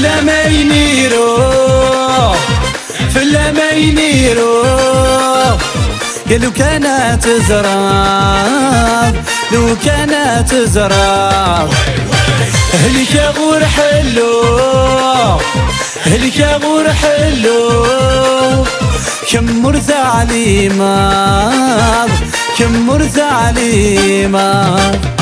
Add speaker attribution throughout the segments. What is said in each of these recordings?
Speaker 1: ما ينيرو فلا ما ينيرو يا لو كانت زراب لو كانت زراب هلك يا غور حلو هلك يا غور حلو كم مرثى عليمات كم مرثى عليمات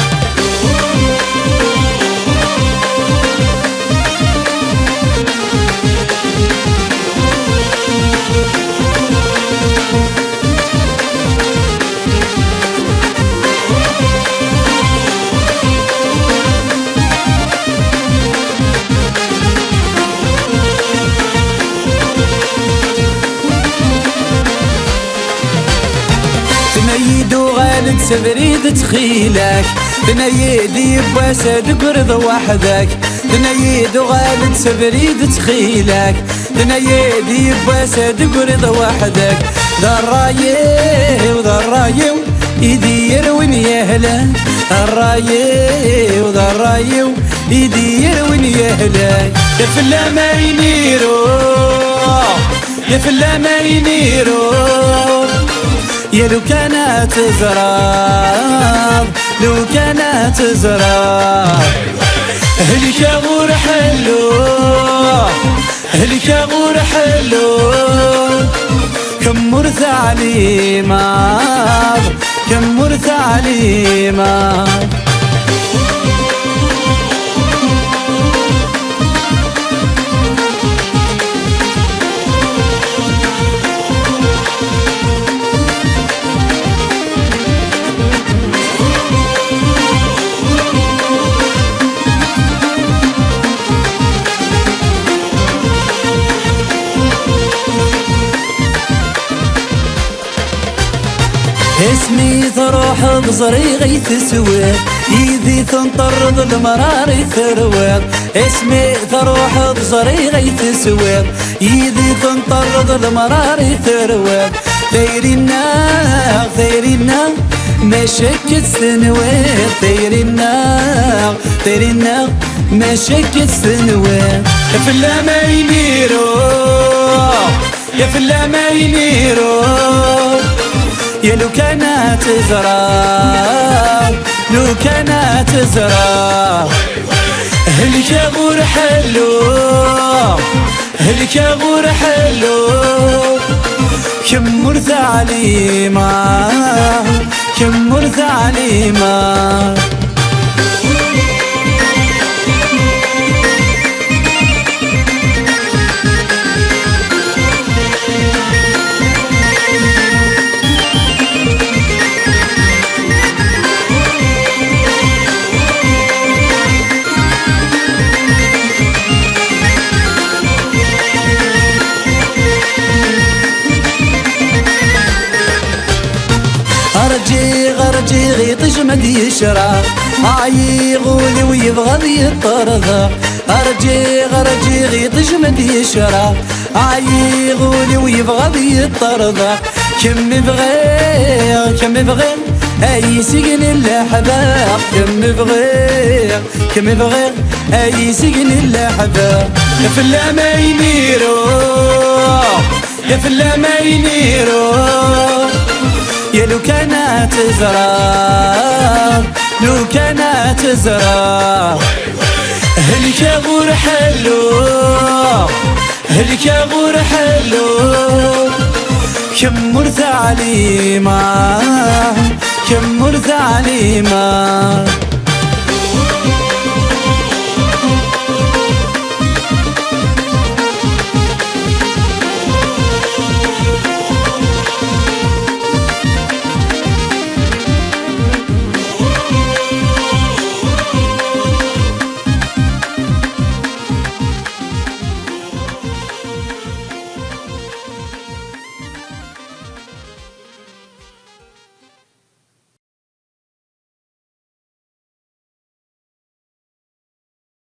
Speaker 1: تنيدو غالد سبريد تخيلك تنيدي بواسد قرض وحدك تنيدو غالد سبريد تخيلك تنيدي بواسد قرض وحدك ذرايه وذرايه يدير وين يهله الرايه وذرايه يدير وين يهله يا فلا ما ينيرو يا فلا ما ينيرو يا لو كانت زراب لو كانت زراب هلك يا غور حلو هلك يا غور حلو كم مرثى عليمات كم مرثى عليمات اسمي تروح بصري غيث سواد يدي تنطرد المراري ثروات اسمي تروح بصري غيث سواد يدي تنطرد المراري ثروات ثيرنا ما شكت سنوات ثيرنا ما شكت سنوات يا فلا ما ينيرو يا فلا ما ينيرو يا لو كانت زراب لو كانت زراب هلك يا غور حلو هلك يا غور حلو كم مرثى عليمات كم مرثى عليمات غرجي غي تجمد يشرى يغولي ويبغض يطرد غرجي غي تجمد يشرى يغولي ويبغض يطرد كم بغير اي سجن الاحباب كم بغير اي سجن الاحباب يا فلا ما ينيرو يا فلا ما ينيرو يا لو كانت زراب لو كانت زراب هلك يا غور حلو هلك يا غور حلو كم مرثى عليمات كم مرثى عليمات